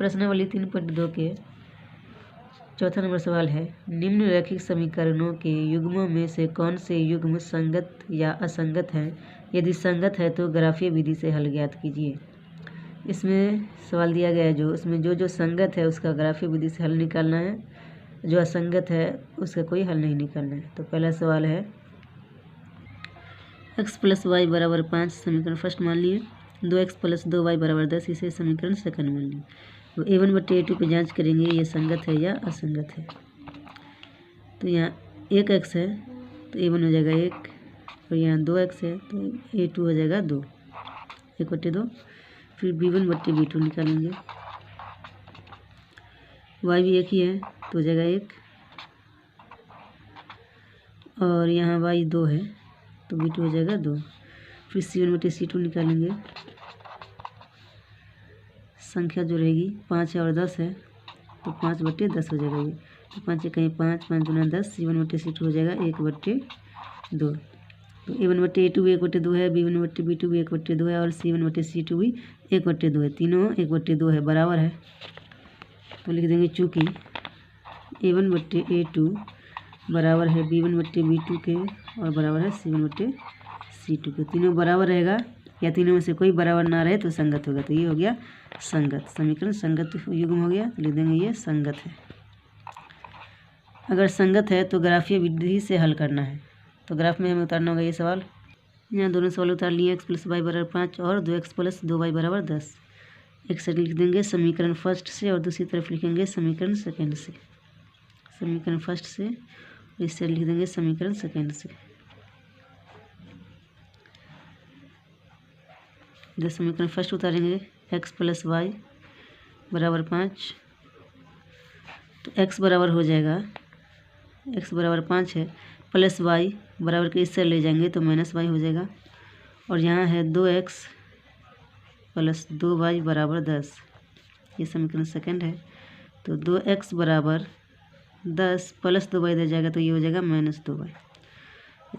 प्रश्नावली 3.2 के चौथा नंबर सवाल है, निम्नलिखित समीकरणों के युग्मों में से कौन से युग्म संगत या असंगत हैं? यदि संगत है तो ग्राफीय विधि से हल ज्ञात कीजिए। इसमें सवाल दिया गया है उसमें जो संगत है उसका ग्राफीय विधि से हल निकालना है, जो असंगत है उसका कोई हल नहीं निकालना है। तो पहला सवाल है, x + y = 5 समीकरण फर्स्ट मान लिए, 2x + 2y = 10 इसे समीकरण सेकंड मान लिए। तो a1/a2 पे जांच करेंगे ये संगत है या असंगत है। तो यहाँ 1x है तो a1 हो जाएगा 1, और यहाँ 2x है तो a2 हो जाएगा 2, 1/2। फिर b1/b2 निकालेंगे, y भी एक ही है तो हो जाएगा 1, और यहाँ y 2 है तो b2 हो जाएगा 2। फिर c1/c2 निकालेंगे, संख्या जो रहेगी 5 है और 10 है तो 5/10 हो जाएगा ये। तो 5 कहीं 5, 5 दूना 10, c1/c2 हो जाएगा 1/2। तो a1/a2 भी 1/2 है, b1/b2 भी 1/2 है, और c1/c2 भी 1/2 है। तीनों 1/2 है, बराबर है। तो लिख देंगे चूँकि a1/a2 बराबर है b1/b2 के और बराबर है c1/c2 के, तीनों बराबर रहेगा या तीनों में से कोई बराबर ना रहे तो संगत होगा। तो ये हो गया संगत, समीकरण संगत युग्म हो गया। तो लिख देंगे ये संगत है। अगर संगत है तो ग्राफीय विधि से हल करना है। तो ग्राफ में हमें उतारना होगा ये सवाल। यहाँ दोनों सवाल उतार लिए, x + y = 5 और 2x + 2y = 10। एक साइड लिख देंगे समीकरण फर्स्ट से और दूसरी तरफ लिखेंगे समीकरण सेकंड से। समीकरण फर्स्ट से और इस साइड लिख देंगे समीकरण सेकंड से। इधर समीकरण फर्स्ट उतारेंगे, x + y = 5। तो x बराबर हो जाएगा, x = 5 है, प्लस y बराबर के इस साइड ले जाएंगे तो -y हो जाएगा, और यहाँ है 2x + 2y = 10। ये समीकरण सेकंड है। तो 2x = 10 प्लस 2y इधर जाएगा तो ये हो जाएगा -2y।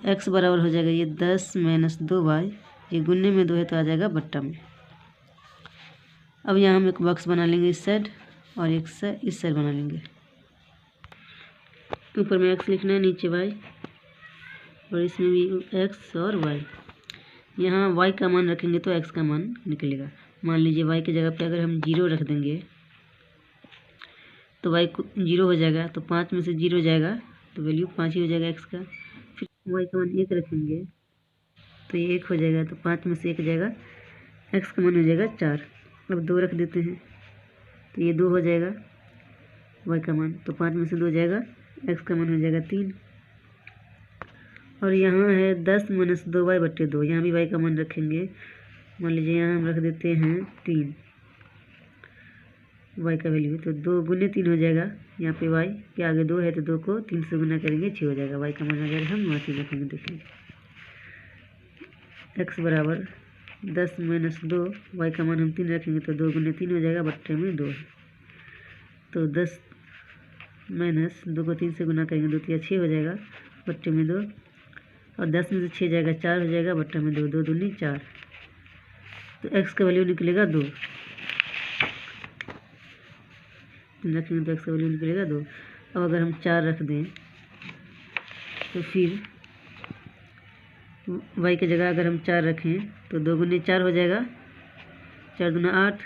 x बराबर हो जाएगा ये 10 - 2y, ये गुन्ने में 2 है तो आ जाएगा बट्टा में। अब यहाँ हम एक बॉक्स बना लेंगे इस साइड और एक से इस साइड बना लेंगे। ऊपर में x लिखना है, नीचे y, और इसमें भी x और y। यहाँ y का मान रखेंगे तो x का मान निकलेगा। मान लीजिए y की जगह पे अगर हम 0 रख देंगे तो y को 0 हो जाएगा, तो 5 में से 0 जाएगा तो वैल्यू 5 ही हो जाएगा x का। फिर y का मान 1 रखेंगे तो ये 1 हो जाएगा, तो 5 में से 1 जाएगा, x का मान हो जाएगा 4। अब 2 रख देते हैं तो ये 2 हो जाएगा y का मान, तो 5 में से 2 जाएगा, x का मान हो जाएगा 3। और यहाँ है 10 - 2y/2, यहाँ भी y का मान रखेंगे। मान लीजिए यहाँ हम रख देते हैं 3 y का वैल्यू, तो 2 × 3 हो जाएगा। यहाँ पे y के आगे 2 है तो 2 को 3 से गुना करेंगे 6 हो जाएगा। y का मान अगर हम 3 रखेंगे, देखेंगे x बराबर 10 - 2, y का मान हम 3 रखेंगे तो 2 × 3 हो जाएगा, बट्टे में 2 है। तो 10 - 2 को 3 से गुना करेंगे 2 × 3 = 6 हो जाएगा, बट्टे में 2, और 10 में से 6 जाएगा 4 हो जाएगा, बट्टा में 2, 2 दूनी 4। तो x का वैल्यू निकलेगा 2, रखेंगे तो x का वैल्यू निकलेगा 2। अब अगर हम 4 रख दें तो फिर y की जगह अगर हम 4 रखें तो 2 × 4 हो जाएगा, 4 दूना 8,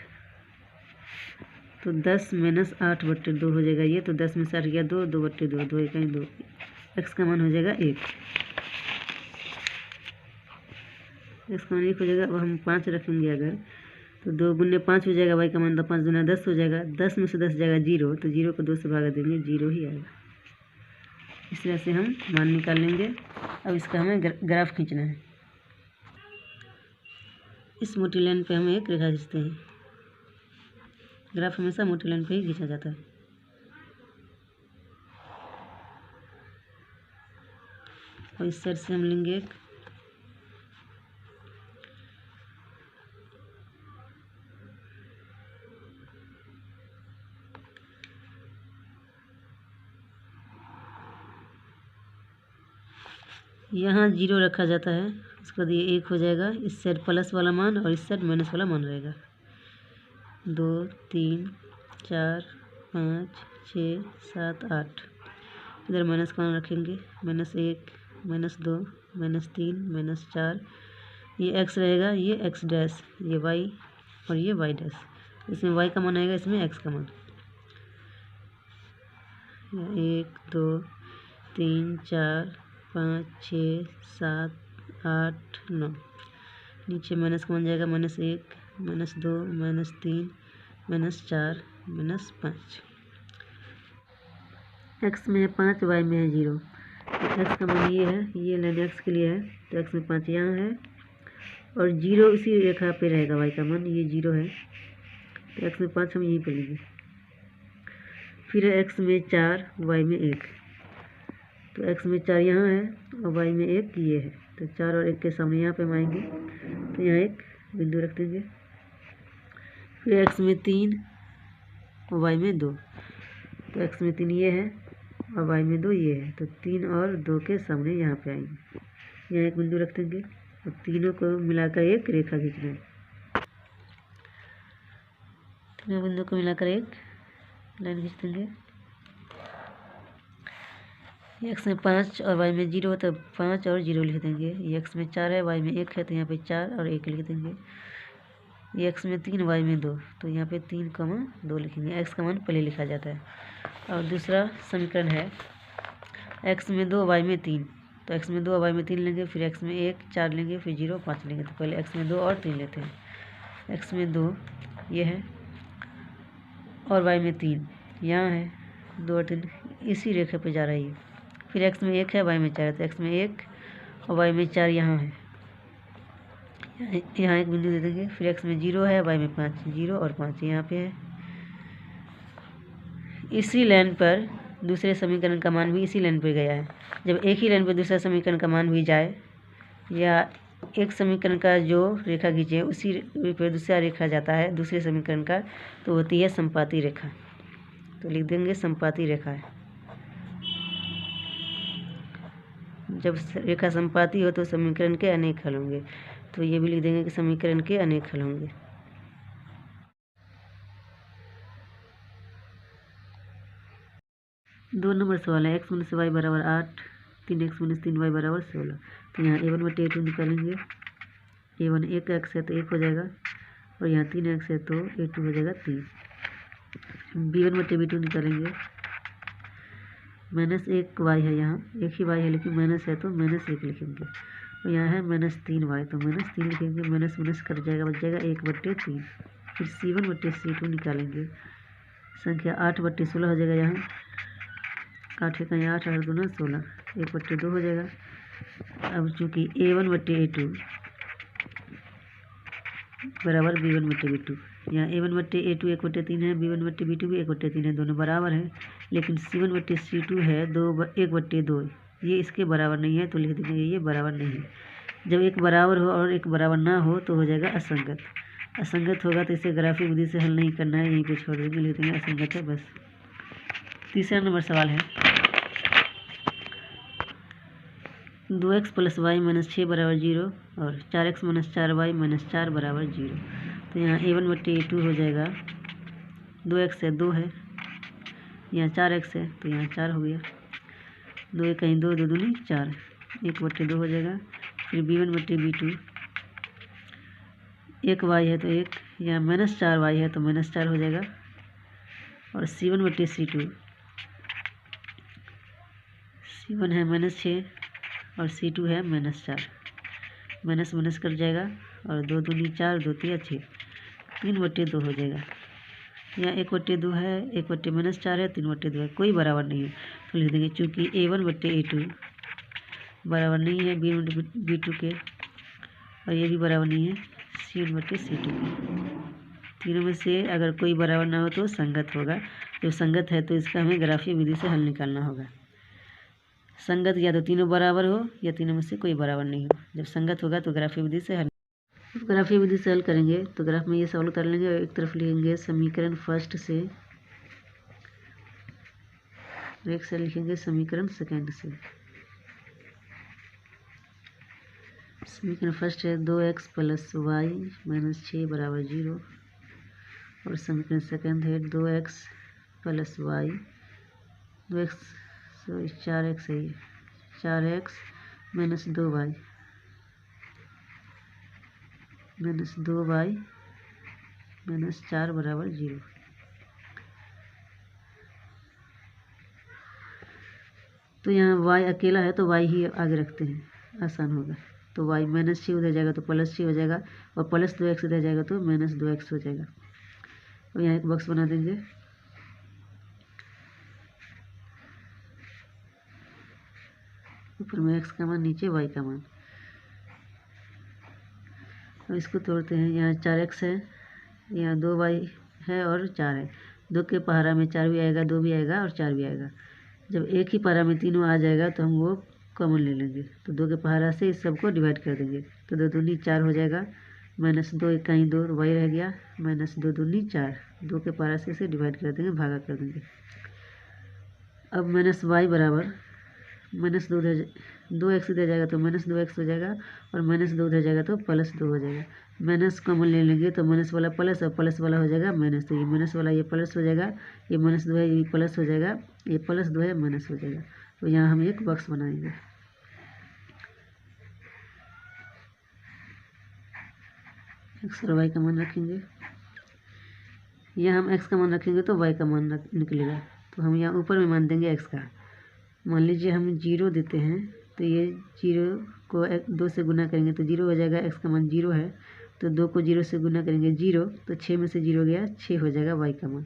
तो 10 - 8/2 हो जाएगा ये। तो 10 में से 8 गया 2, 2/2, 2 1 2, x का मान हो जाएगा 1, x का मान 1 हो जाएगा। अब हम 5 रखेंगे अगर तो 2 × 5 हो जाएगा, y का मान, तो 5 दूना 10 हो जाएगा, 10 में से 10 जाएगा 0, तो 0 को 2 से भागा देंगे, 0 ही आएगा। इस तरह से हम मान निकाल लेंगे। अब इसका हमें ग्राफ खींचना है। इस मोटी लाइन पे हम एक रेखा खींचते हैं। ग्राफ हमेशा मोटी लाइन पे ही खींचा जाता है। और इस साइड से हम लेंगे एक, यहाँ 0 रखा जाता है, उसके बाद ये 1 हो जाएगा, इस साइड प्लस वाला मान और इस साइड माइनस वाला मान रहेगा। 2 3 4 5 6 7 8। इधर माइनस का मान रखेंगे, -1 -2 -3 -4। ये x रहेगा, ये x डैश, ये y और ये y डैश। इसमें y का मान आएगा, इसमें x का मान। 1 2 3 4 5 6 7 8 9। नीचे माइनस का मान जाएगा, -1 -2 -3 -4 -5। x में है 5, y में है 0। तो x का मान ये है, ये लाइन x के लिए है, तो x में 5 यहाँ है और 0 इसी रेखा पे रहेगा। y का मान ये 0 है, तो x में 5 हम यहीं पे लेंगे। फिर x में 4, y में 1। तो x में 4 यहाँ है और y में 1 ये है, तो 4 और 1 के सामने यहाँ पे हम आएंगे, तो यहाँ एक बिंदु रख देंगे। फिर x में 3 और y में 2। तो x में 3 ये है और y में 2 ये है, तो 3 और 2 के सामने यहाँ पे आएंगे, यहाँ एक बिंदु रख देंगे और तीनों को मिलाकर एक रेखा खींचना है। तीनों बिंदु को मिलाकर एक लाइन खींच देंगे। x में 5 और y में 0, तो 5 और 0 लिख देंगे। ये x में 4 है, y में 1 है, तो यहाँ पे 4 और 1 लिख देंगे। ये x में 3, y में 2, तो यहाँ पे 3, 2 लिखेंगे। x का मान पहले लिखा जाता है। और दूसरा समीकरण है x में 2, y में 3। तो x में 2 और y में 3 लेंगे, फिर x में 1 4 लेंगे, फिर 0 5 लेंगे। तो पहले x में 2 और 3 लेते हैं। x में 2 ये है और y में 3 यहाँ है, 2 और 3 इसी रेखा पे जा रही है। फिर x में 1 है, y में 4 है, तो x में 1 और y में 4 यहाँ है, यहाँ एक बिंदु दे देंगे। फिर x में 0 है, y में 5, 0 और 5 यहाँ पे है। इसी लाइन पर दूसरे समीकरण का मान भी इसी लाइन पर गया है। जब एक ही लाइन पर दूसरा समीकरण का मान भी जाए, या एक समीकरण का जो रेखा खींचे उसी पर दूसरा रेखा जाता है दूसरे समीकरण का, तो होती है संपाती रेखा। तो लिख देंगे संपाती रेखा है। जब रेखा संपाती हो तो समीकरण के अनेक हल होंगे, तो ये भी लिख देंगे कि समीकरण के अनेक हल होंगे। दो नंबर सवाल है, x - y बराबर 8, 3x - 3y बराबर 16। तो यहाँ a1/a2 निकालेंगे। a1 1x है तो 1 हो जाएगा, और यहाँ 3x है तो a2 हो जाएगा 3। b1/b2 निकालेंगे। -1y है, यहाँ एक ही y है लेकिन माइनस है तो -1 लिखेंगे। और यहाँ है -3y, तो -3 लिखेंगे। माइनस कट जाएगा, बच जाएगा 1/3। फिर c1/c2 निकालेंगे। संख्या 8/16 हो जाएगा। यहाँ 8 का यहाँ 8 × 2 = 16, 1/2 हो जाएगा। अब चूँकि a1/a2 बराबर b1/b2, यहाँ a1/a2 1/3 है, b1/b2 भी 1/3 है, दोनों बराबर हैं। लेकिन c1/c2 है 1/2, ये इसके बराबर नहीं है, तो लिख देंगे ये बराबर नहीं है। जब एक बराबर हो और एक बराबर ना हो तो हो जाएगा असंगत। असंगत होगा तो इसे ग्राफिक विधि से हल नहीं करना है, यहीं पे छोड़ देंगे, लिख देंगे असंगत है बस। तीसरा नंबर सवाल है, 2x + y - 6 = 0 और 4x - 4y - 4 = 0। तो यहाँ a1/a2 हो जाएगा, 2x है 2 है, यहाँ 4x है तो यहाँ 4 हो गया। 2 1 कहीं 2, 2 दूनी 4, 1/2 हो जाएगा। फिर b1/b2, 1y है तो 1, यहाँ -4y है तो -4 हो जाएगा। और c1/c2, c1 है -6 और c2 है -4, माइनस कट जाएगा, और 2 दूनी 4, 2 3 6, 3/2 हो जाएगा। यहाँ 1/2 है, 1/-4 है, 3/2 है, कोई बराबर नहीं है, तो लिख देंगे चूँकि a1/a2 बराबर नहीं है b1/b2 के, और ये भी बराबर नहीं है c1/c2 के। तीनों में से अगर कोई बराबर ना हो तो संगत होगा। जो संगत है तो इसका हमें ग्राफीय विधि से हल निकालना होगा। संगत या तो तीनों बराबर हो या तीनों में से कोई बराबर नहीं हो। जब संगत होगा तो ग्राफीय विधि से हल, ग्राफीय विधि से हल करेंगे तो ग्राफ में ये सवाल उतार लेंगे और एक तरफ लिखेंगे समीकरण फर्स्ट से, एक से लिखेंगे समीकरण सेकंड से। समीकरण फर्स्ट है 2x + y - 6 = 0 और समीकरण सेकंड है 2x प्लस वाई 4x है, 4x माइनस 2y माइनस 4 बराबर 0। तो यहाँ y अकेला है तो y ही आगे रखते हैं, आसान होगा। तो y माइनस 6 उधर जाएगा तो प्लस 6 हो जाएगा, और प्लस 2x उधर जाएगा तो माइनस 2x हो जाएगा। और यहाँ एक बॉक्स बना देंगे। ऊपर में x का मान, नीचे y का मान। अब इसको तोड़ते हैं। यहाँ 4x है, यहाँ 2y है और 4 है। 2 के पहाड़ा में 4 भी आएगा, 2 भी आएगा और 4 भी आएगा। जब एक ही पहाड़ा में तीनों आ जाएगा तो हम वो कॉमन ले लेंगे। तो 2 के पहाड़ा से इस सबको डिवाइड कर देंगे। तो 2 दूनी 4 हो जाएगा, माइनस 2 इकाई 2 y रह गया, माइनस 2 दूनी 4। 2 के पहाड़ा से इसे डिवाइड कर देंगे, भागा कर देंगे। अब माइनस y बराबर माइनस 2x इधर जाएगा तो माइनस 2x हो जाएगा, और माइनस 2 उधर जाएगा तो प्लस 2 हो जाएगा। माइनस कॉमन ले लेंगे तो माइनस वाला प्लस और प्लस वाला हो जाएगा माइनस। तो ये माइनस वाला ये प्लस हो जाएगा, ये माइनस 2 है ये प्लस हो जाएगा, ये प्लस 2 है माइनस हो जाएगा। तो यहाँ हम एक बॉक्स बनाएंगे। x और y का मान रखेंगे। यहाँ हम x का मान रखेंगे तो y का मान निकलेगा। तो हम यहाँ ऊपर में मान देंगे x का। मान लीजिए हम 0 देते हैं, तो ये 0 को 2 से गुना करेंगे तो 0 हो जाएगा। x का मान 0 है तो 2 को 0 से गुना करेंगे 0, तो 6 में से 0 गया, 6 हो जाएगा y का मान।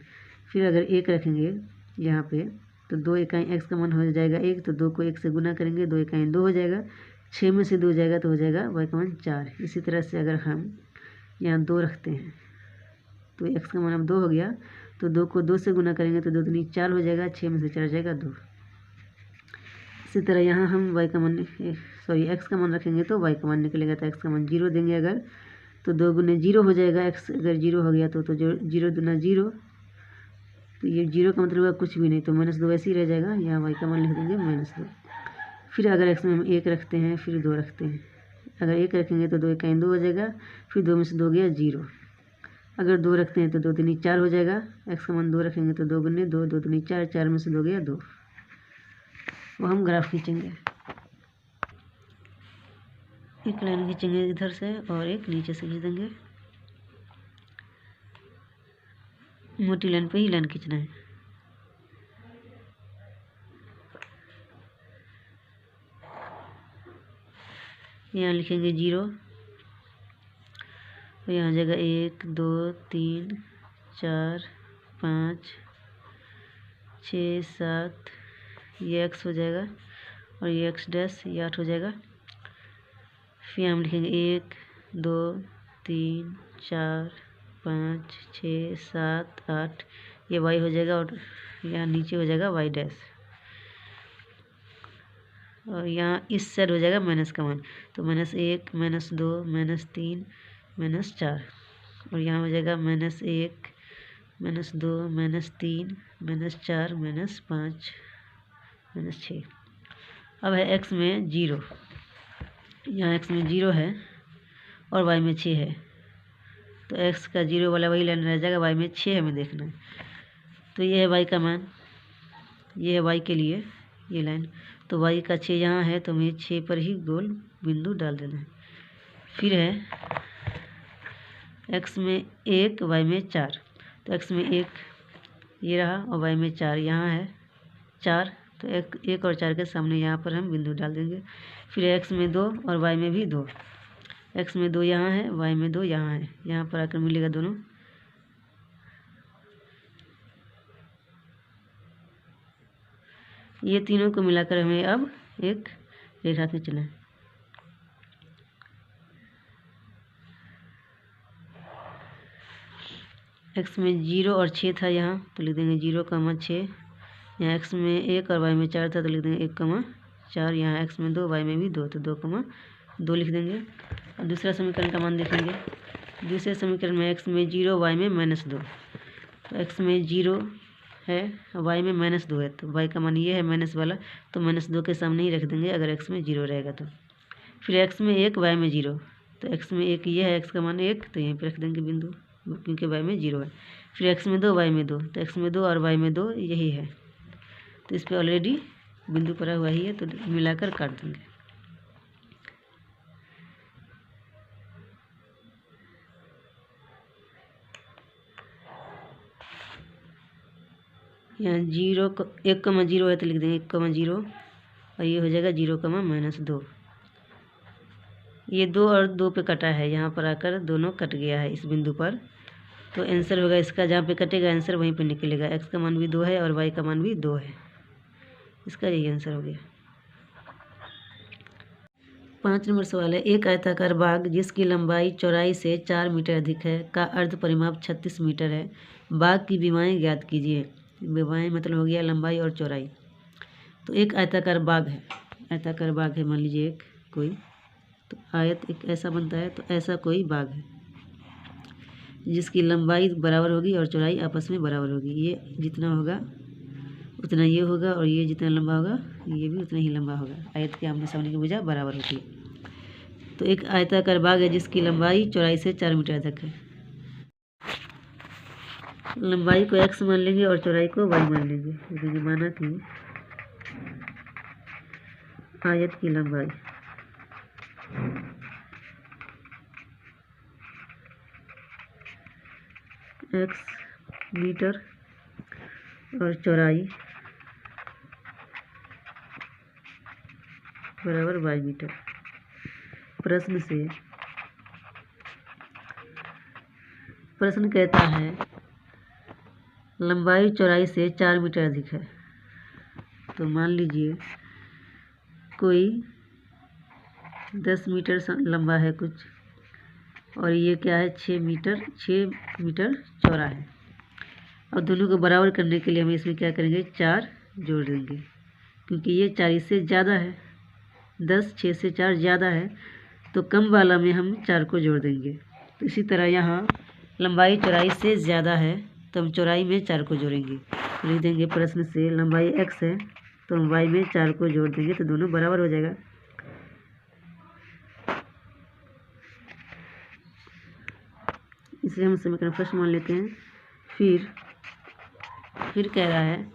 फिर अगर 1 रखेंगे यहाँ पे तो 2 इकाई x का मान हो जाएगा 1, तो 2 को 1 से गुना करेंगे 2 इकाई 2 हो जाएगा। 6 में से 2 जाएगा तो हो जाएगा y का मान 4। इसी तरह से अगर हम यहाँ 2 रखते हैं तो x का मान अब 2 हो गया, तो 2 को 2 से गुना करेंगे तो 2 दूनी 4 हो जाएगा, 6 में से 4 जाएगा 2। इसी तरह यहाँ हम x का मान रखेंगे तो y का मान निकलेगा। तो x का मान 0 देंगे अगर, तो 2 गुने 0 हो जाएगा। x अगर 0 हो गया तो 0 दूना 0, तो ये 0 का मतलब कुछ भी नहीं, तो माइनस 2 ऐसे ही रह जाएगा। यहाँ y का मान लिख देंगे माइनस 2। फिर अगर x में हम 1 रखते हैं, फिर 2 रखते हैं। अगर 1 रखेंगे तो 2 इकाई 2 हो जाएगा, फिर 2 में से 2 गया 0। अगर 2 रखते हैं तो 2 दूनी 4 हो जाएगा। x का मान 2 रखेंगे तो 2 गुने 2, 2 दूनी 4, 4 में से 2 गया 2। वो हम ग्राफ खींचेंगे। एक लाइन खींचेंगे इधर से और एक नीचे से खींच देंगे। मोटी लाइन पे ही लाइन खींचना है। यहाँ लिखेंगे 0, और यहाँ जगह 1 2 3 4 5 6 7, ये x हो जाएगा, और ये x डैश, ये 8 हो जाएगा। फिर हम लिखेंगे 1 2 3 4 5 6 7 8, ये y हो जाएगा, और यहाँ नीचे हो जाएगा y डैश। और यहाँ इस साइड हो जाएगा माइनस का मान, तो -1 -2 -3 -4, और यहाँ हो जाएगा -1 -2 -3 -4 -5 -6। अब है x में 0, यहाँ x में 0 है और y में 6 है, तो x का 0 वाला वही लाइन रह जाएगा, y में 6 हमें देखना है। तो ये है y का मान, ये है y के लिए ये लाइन। तो y का 6 यहाँ है, तो हमें 6 पर ही गोल बिंदु डाल देना है। फिर है x में 1 y में 4, तो x में 1 ये रहा और y में 4 यहाँ है 4, तो 1 और 4 के सामने यहाँ पर हम बिंदु डाल देंगे। फिर x में 2 और y में भी 2, x में 2 यहाँ है, y में 2 यहाँ है, यहाँ पर आकर मिलेगा दोनों। ये तीनों को मिलाकर हमें अब एक रेखा खींचना है। x में 0 और 6 था यहाँ, तो लिख देंगे 0,6। यहाँ x में 1 और y में 4 था, तो लिख देंगे 1,4। यहाँ x में 2 y में भी 2, तो 2,2 लिख देंगे। और दूसरा समीकरण का मान देखेंगे। दूसरे समीकरण में x में 0 y में -2, तो x में 0 है y में -2 है, तो y का मान ये है माइनस वाला, तो -2 के सामने ही रख देंगे अगर x में 0 रहेगा तो। फिर x में 1 y में 0, तो x में 1 ये है, x का मान 1, तो यहीं पे रख देंगे बिंदु। क्योंकि y में 0 है। फिर x में 2 y में 2, तो x में 2 और y में 2 यही है, तो इस पर ऑलरेडी बिंदु पड़ा हुआ ही है, तो मिलाकर काट देंगे। यहाँ 1,0 है तो लिख देंगे 1,0 और ये हो जाएगा 0,-2। ये 2 और 2 पे कटा है, यहाँ पर आकर दोनों कट गया है इस बिंदु पर, तो आंसर होगा इसका, जहाँ पे कटेगा आंसर वहीं पे निकलेगा। x का मान भी 2 है और y का मान भी 2 है, इसका यही आंसर हो गया। 5 नंबर सवाल है, एक आयताकार बाग जिसकी लंबाई चौड़ाई से 4 मीटर अधिक है का अर्ध परिमाप 36 मीटर है, बाग की विमाएँ ज्ञात कीजिए। विमाएँ मतलब हो गया लंबाई और चौड़ाई। तो एक आयताकार बाग है, आयताकार बाग है मान लीजिए एक कोई, तो आयत एक ऐसा बनता है, तो ऐसा कोई बाग है जिसकी लंबाई बराबर होगी और चौड़ाई आपस में बराबर होगी। ये जितना होगा उतना ये होगा और ये जितना लंबा होगा ये भी उतना ही लंबा होगा। आयत के आमने सामने की भुजा बराबर होती है। तो एक आयताकार बाग है जिसकी लंबाई चौड़ाई से 4 मीटर तक है। लंबाई को x मान लेंगे और चौड़ाई को y मान लेंगे, क्योंकि माना कि आयत की लंबाई x मीटर और चौड़ाई बराबर y मीटर। प्रश्न कहता है लंबाई चौड़ाई से 4 मीटर अधिक है, तो मान लीजिए कोई 10 मीटर लंबा है कुछ, और ये क्या है 6 मीटर चौड़ा है। और दोनों को बराबर करने के लिए हम इसमें क्या करेंगे 4 जोड़ देंगे, क्योंकि ये 4 इससे ज़्यादा है, 10 6 से 4 ज़्यादा है, तो कम वाला में हम 4 को जोड़ देंगे। तो इसी तरह यहाँ लंबाई चौड़ाई से ज़्यादा है तो हम चौड़ाई में 4 को जोड़ेंगे। लिख देंगे प्रश्न से लंबाई x है तो हम y में 4 को जोड़ देंगे, तो दोनों बराबर हो जाएगा। इसे हम समीकरण फर्स्ट मान लेते हैं। फिर कह रहा है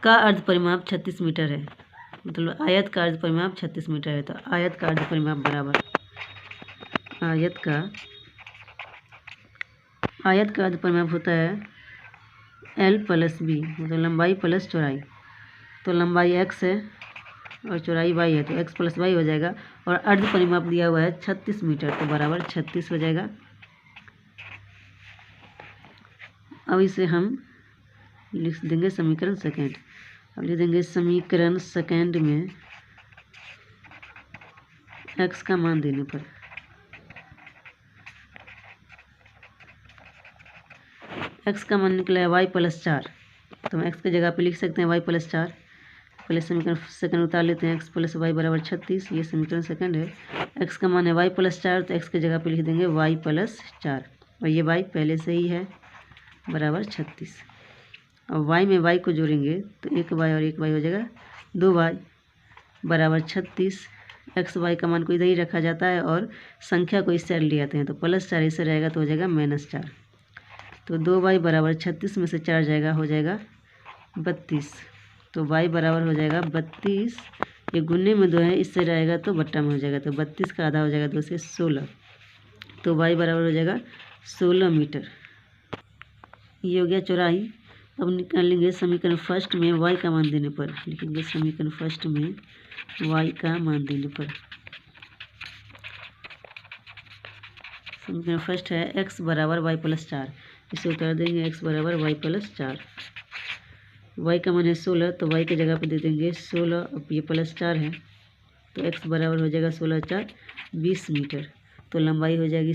का अर्ध परिमाप 36 मीटर है, मतलब आयत का अर्ध परिमाप 36 मीटर है। तो आयत का अर्ध परिमाप बराबर आयत का अर्ध परिमाप होता है L प्लस B, मतलब लंबाई प्लस चौड़ाई। तो लंबाई x है और चौड़ाई y है, तो x प्लस y हो जाएगा, और अर्ध परिमाप दिया हुआ है 36 मीटर, तो बराबर 36 हो जाएगा। अब इसे हम लिख देंगे समीकरण सेकेंड। अब लिख देंगे समीकरण सेकेंड में x का मान देने पर x का मान निकला है y प्लस 4, तो हम x की जगह पे लिख सकते हैं y प्लस 4। पहले समीकरण सेकंड उतार लेते हैं, x प्लस y बराबर 36, ये समीकरण सेकंड है। x का मान है y प्लस 4, तो x की जगह पे लिख देंगे y प्लस 4, और ये y पहले से ही है बराबर 36। और y में y को जोड़ेंगे तो 1y और 1y हो जाएगा 2y बराबर 36। xy का मान को इधर ही रखा जाता है और संख्या को इस साइड ले आते हैं, तो प्लस 4 इससे रहेगा तो हो जाएगा -4। तो 2y बराबर 36 में से 4 जाएगा, हो जाएगा 32। तो y बराबर हो जाएगा 32, ये गुन्ने में 2 है, इससे रहेगा तो बट्टा में हो जाएगा, तो 32 का आधा हो जाएगा 2 से 16, तो y बराबर हो जाएगा 16 मीटर। ये हो गया चौड़ाई। अब निकालेंगे समीकरण फर्स्ट में y का मान देने पर, लिखेंगे समीकरण फर्स्ट में y का मान देने पर। समीकरण फर्स्ट है x बराबर y प्लस 4, इसे उतार देंगे x बराबर y प्लस 4। y का मान है 16, तो y की जगह पर दे देंगे 16, अब ये प्लस 4 है, तो x बराबर हो जाएगा 16 4 20 मीटर। तो लंबाई हो जाएगी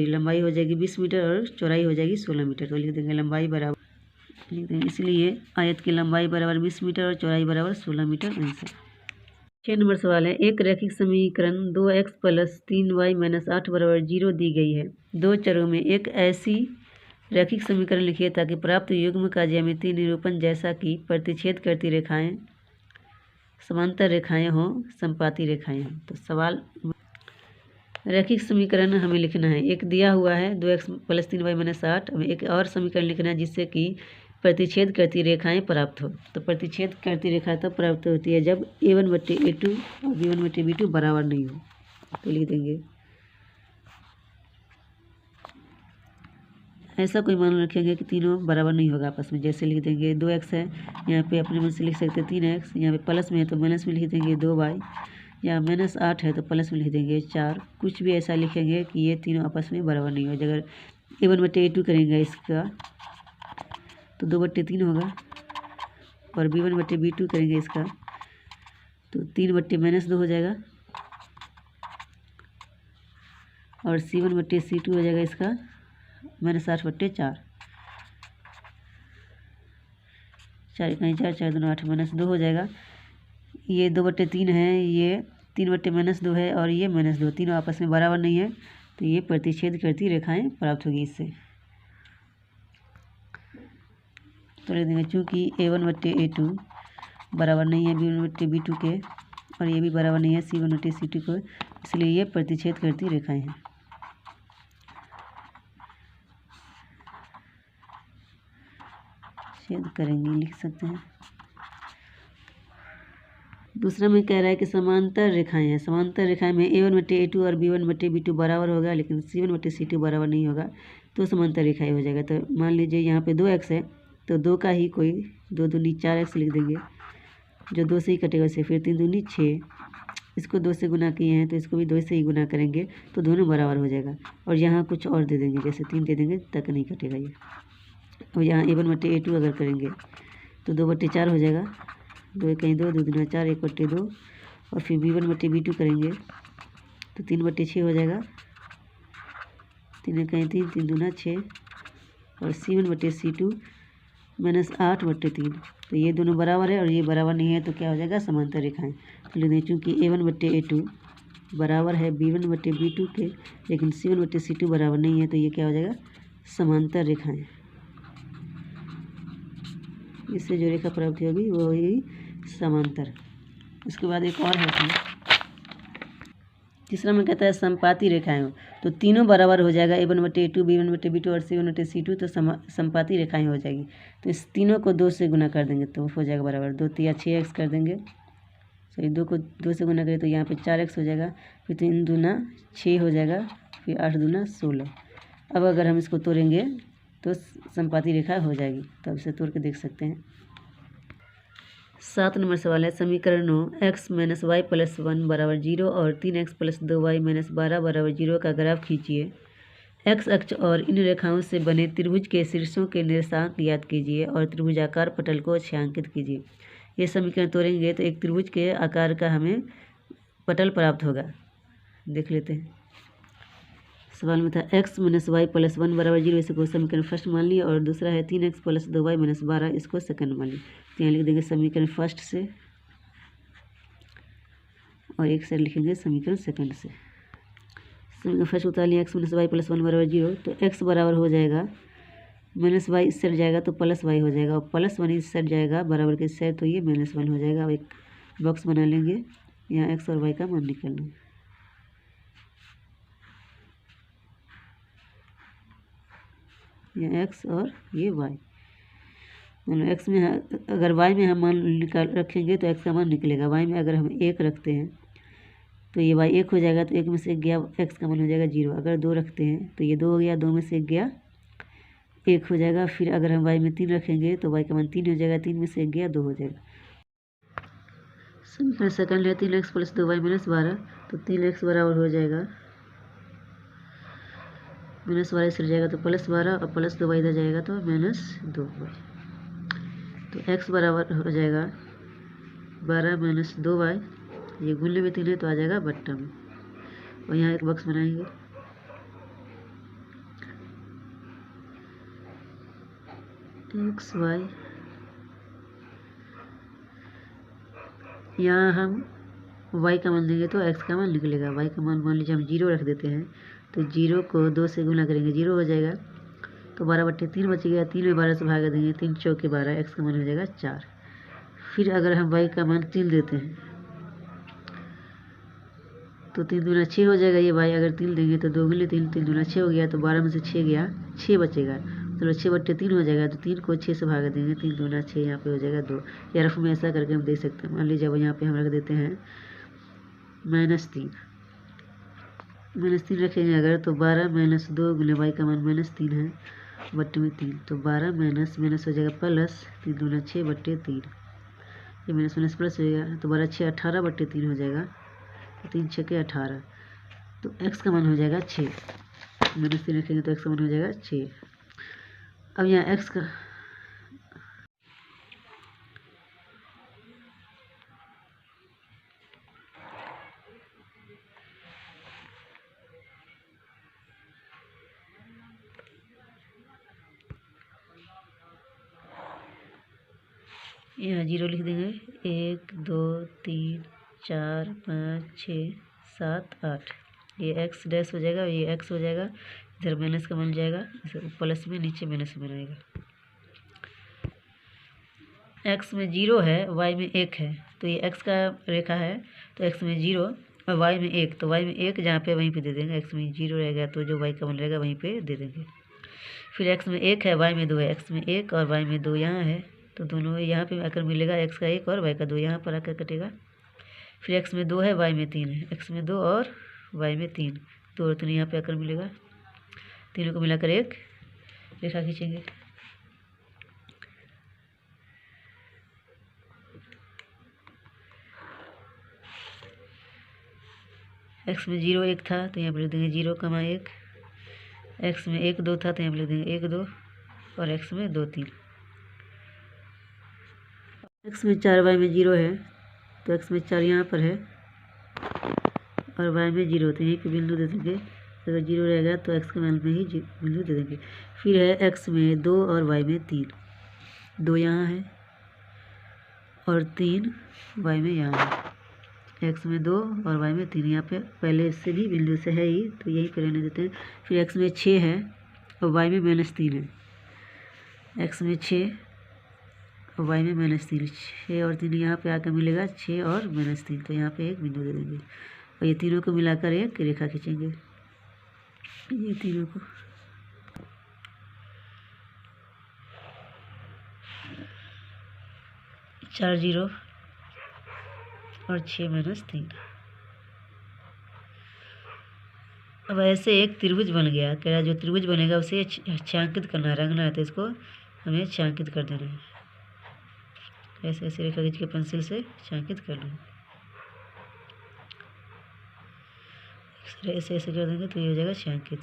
लंबाई हो जाएगी 20 मीटर और चौड़ाई हो जाएगी 16 मीटर। तो लिख देंगे लंबाई बराबर, लिख देंगे इसलिए आयत की लंबाई बराबर 20 मीटर और चौड़ाई बराबर 16 मीटर आंसर। 6 नंबर सवाल है, एक रैखिक समीकरण 2x प्लस 3y माइनस 8 बराबर 0 दी गई है। दो चरों में एक ऐसी रैखिक समीकरण लिखिए ताकि प्राप्त युग्म का ज्यामितीय निरूपण जैसा कि प्रतिच्छेद करती रेखाएं समांतर रेखाएं हों, संपाती रेखाएं हों। तो सवाल रैखिक समीकरण हमें लिखना है। एक दिया हुआ है 2x + 3y - 8। हमें एक और समीकरण लिखना है जिससे कि प्रतिच्छेद करती रेखाएं प्राप्त हो। तो प्रतिच्छेद करती रेखा तब प्राप्त होती है जब a1/a2 और b1/b2 बराबर नहीं हो। तो लिख देंगे ऐसा कोई मान रखेंगे कि तीनों बराबर नहीं होगा आपस में। जैसे लिख देंगे 2x है, यहाँ पे अपने मन से लिख सकते हैं 3x, यहाँ पे प्लस में है तो माइनस में लिख देंगे 2y, या -8 है तो प्लस में लिख देंगे 4। कुछ भी ऐसा लिखेंगे कि ये तीनों आपस में बराबर नहीं हो। अगर a1/a2 करेंगे इसका तो 2/3 होगा, और b1/b2 करेंगे इसका तो 3/-2 हो जाएगा, और c1/c2 हो जाएगा इसका -8/4। 4 कहीं 4, 4 दूनी 8, -2 हो जाएगा। ये 2/3 है, ये 3/-2 है, और ये -2, तीनों आपस में बराबर नहीं है। तो ये प्रतिच्छेद करती रेखाएं प्राप्त होगी इससे। तो लिख देंगे चूँकि a1/a2 बराबर नहीं है b1/b2 के, और ये भी बराबर नहीं है c1/c2 को, इसलिए ये प्रतिच्छेद करती रेखाएं हैं। छेद करेंगे लिख सकते हैं। दूसरा में कह रहा है कि समांतर रेखाएं हैं। समांतर रेखाएं में a1/a2 और b1/b2 बराबर होगा, लेकिन c1/c2 बराबर नहीं होगा, तो समांतर रेखाएं हो जाएगा। तो मान लीजिए यहाँ पे 2x है तो 2 का ही कोई 2 दूनी 4x लिख देंगे, जो 2 से ही कटेगा उसे। फिर 3 दूनी 6, इसको 2 से गुना किए हैं तो इसको भी 2 से ही गुना करेंगे तो दोनों बराबर हो जाएगा। और यहाँ कुछ और दे देंगे, जैसे 3 दे देंगे तक नहीं कटेगा ये। और यहाँ a1/a2 अगर करेंगे तो 2/4 हो जाएगा, 2 कहीं 2, 2 दूना 4, 1/2। और फिर b1/b2 करेंगे तो 3/6 हो जाएगा, 3 कहीं 3, 3 दूना 6, और c1/c2 -8/3। तो ये दोनों बराबर है और ये बराबर नहीं है, तो क्या हो जाएगा समांतर रेखाएं। तो लिख दें चूँकि a1/a2 बराबर है b1/b2 के, लेकिन c1/c2 बराबर नहीं है, तो ये क्या हो जाएगा समांतर रेखाएं। इससे जो रेखा प्राप्त होगी वो होगी समांतर। उसके बाद एक और है इसमें, तीसरा में कहता है संपाती रेखाएं हो। तो तीनों बराबर हो जाएगा, a1/a2 b1/b2 और c1/c2, तो संपाती रेखाएं हो जाएगी। तो इस तीनों को 2 से गुना कर देंगे तो हो जाएगा बराबर। 2 तिया 6x कर देंगे, सॉरी 2 को 2 से गुना करें तो यहाँ पे 4x हो जाएगा, फिर 3 दूना 6 हो जाएगा, फिर 8 दूना 16। अब अगर हम इसको तोड़ेंगे तो संपाती रेखा हो जाएगी। तो अब इसे तोड़ के देख सकते हैं। 7 नंबर सवाल है, समीकरणों x - y + 1 = 0 और 3x + 2y - 12 = 0 का ग्राफ खींचिए। x अक्ष और इन रेखाओं से बने त्रिभुज के शीर्षों के निर्देशांक ज्ञात कीजिए और त्रिभुजाकार पटल को छायांकित कीजिए। ये समीकरण तोड़ेंगे तो एक त्रिभुज के आकार का हमें पटल प्राप्त होगा। देख लेते हैं। सवाल में था x - y + 1 = 0, इसको समीकरण फर्स्ट मान लिया, और दूसरा है 3x + 2y - 12, इसको सेकंड मान लिया। तो यहाँ लिख देंगे समीकरण फर्स्ट से, और एक साइड लिखेंगे समीकरण सेकंड से। समीकरण फर्स्ट उतार लिया, x - y + 1 = 0, तो x बराबर हो जाएगा -y इस साइड जाएगा तो +y हो जाएगा, और +1 इस साइड जाएगा बराबर के साइड, तो ये -1 हो जाएगा। अब एक बॉक्स बना लेंगे, यहाँ x और y का मान निकालना है। ये x और ये y, मतलब x में अगर y में हम मान निकाल रखेंगे तो x का मान निकलेगा। y में अगर हम 1 रखते हैं तो ये y 1 हो जाएगा, तो 1 में से 1 गया, x का मान हो जाएगा 0। अगर 2 रखते हैं तो ये 2 हो गया, 2 में से 1 गया, 1 हो जाएगा। फिर अगर हम y में 3 रखेंगे तो y का मान 3 हो जाएगा, 3 में से 1 गया, 2 हो जाएगा। समीकरण सेकंड है 3x + 2y - 12, तो 3x बराबर हो जाएगा -12 इधर जाएगा तो +12, और +2y इधर जाएगा तो -2y। तो x बराबर हो जाएगा 12 - 2y, ये गुणले में 3 है तो आ जाएगा बट्टा में, और यहाँ एक बॉक्स बनाएंगे। x y, यहाँ हम y का मान लेंगे तो x का मान निकलेगा। y का मान मान लीजिए हम 0 रख देते हैं, तो 0 को 2 से गुना करेंगे, 0 हो जाएगा, तो 12/3 बच गया। 3 में 12 से भाग देंगे, 3 चौके 12, x का मान हो जाएगा 4। फिर अगर हम y का मान 3 देते हैं तो 3 दूना 6 हो जाएगा। ये y अगर 3 देंगे तो 2 गुने 3, 3 दूना 6 हो गया। तो 12 में से 6 गया, 6 बचेगा। चलो 6/3 हो जाएगा। तो 3 को 6 से भाग देंगे, 3 दूना 6, यहाँ पे हो जाएगा 2। या रफ में ऐसा करके हम देख सकते हैं। मान लीजिए अब यहाँ पे हम रख देते हैं -3 रखेंगे अगर, तो 12 - 2 गुने y का मान -3 है बट्टे में 3। तो 12 माइनस हो जाएगा प्लस 3 दूना 6/3। ये माइनस माइनस प्लस हो जाएगा। तो 12 6 18/3 हो जाएगा। तो 3 6 के 18। तो x का मान हो जाएगा 6। -3 रखेंगे तो x का मान हो जाएगा 6। अब यहाँ x का यहाँ 0 लिख देंगे। 1 2 3 4 5 6 7 8। ये x डैश हो जाएगा, ये x हो जाएगा। इधर माइनस का बन जाएगा, प्लस में नीचे माइनस में रहेगा। x में 0 है, y में 1 है। तो ये x का रेखा है, तो x में 0 और y में 1। तो y में 1 जहाँ पे वहीं पे दे देंगे। x में 0 रहेगा तो जो y का मान रहेगा वहीं पे दे देंगे। फिर x में 1 है, y में 2 है। x में 1 और y में 2 यहाँ है, तो दोनों यहाँ पे आकर मिलेगा। x का 1 और y का 2 यहाँ पर आकर कटेगा। फिर x में 2 है, y में 3 है। x में 2 और y में 3, 2 और 3 यहाँ पे आकर मिलेगा। तीनों को मिलाकर एक रेखा खींचेंगे। x में 0 1 था तो यहाँ पर लिख देंगे 0,1। x में 1 2 था तो यहाँ पर लिख देंगे 1 2। और x में 2 3। x में 4 y में 0 है, तो x में 4 यहाँ पर है और y में 0, तो यहीं पे बिंदु दे देंगे। अगर 0 रहेगा तो x के मान में ही बिंदु दे देंगे। फिर है x में 2 और y में 3, 2 यहाँ है और 3 y में यहाँ है। x में 2 और y में 3, यहाँ पे पहले से भी बिंदु से है ही, तो यही पे रहने देते हैं। फिर x में 6 है और y में -3 है। x में 6 और y में -3, 6 और 3 यहाँ पे आकर मिलेगा, 6 और -3। तो यहाँ पे एक बिंदु दे देंगे और ये तीनों को मिलाकर एक रेखा खींचेंगे। ये तीनों को चार 0 और 6 -3। अब ऐसे एक त्रिभुज बन गया। कह रहा जो त्रिभुज बनेगा उसे छायांकित करना, रंगना है, तो इसको हमें छायांकित कर देना है। ऐसे ऐसे रेखा खींच के पेंसिल से छायांकित कर लो। ऐसे ऐसे कर देंगे तो ये हो जाएगा छायांकित।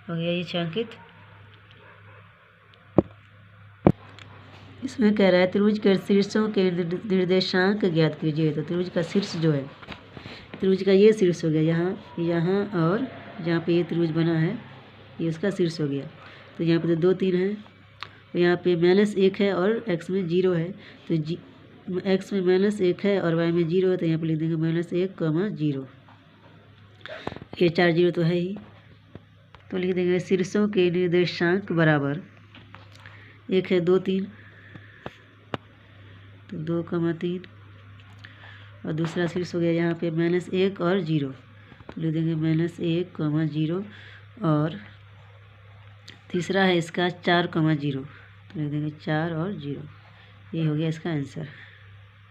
हो गया ये छायांकित। इसमें कह रहा है त्रिभुज के शीर्षों के निर्देशांक ज्ञात कीजिए। तो त्रिभुज का शीर्ष जो है, त्रिभुज का ये शीर्ष हो गया, यहाँ और जहाँ पे ये त्रिभुज बना है ये उसका शीर्ष हो गया। तो यहाँ पे तो 2 3 है, तो यहाँ पे -1 है और x में 0 है। तो x में -1 है और y में 0 है, तो यहाँ पे लिख देंगे -1, 0। ये 4 0 तो है ही, तो लिख देंगे शीर्षों के निर्देशांक बराबर। एक है 2 3, तो 2,3 और दूसरा शीर्ष हो गया यहाँ पे -1 और 0, तो लिख देंगे -1, 0। और तीसरा है इसका 4,0, तो लिख देंगे 4 और 0। ये हो गया इसका आंसर।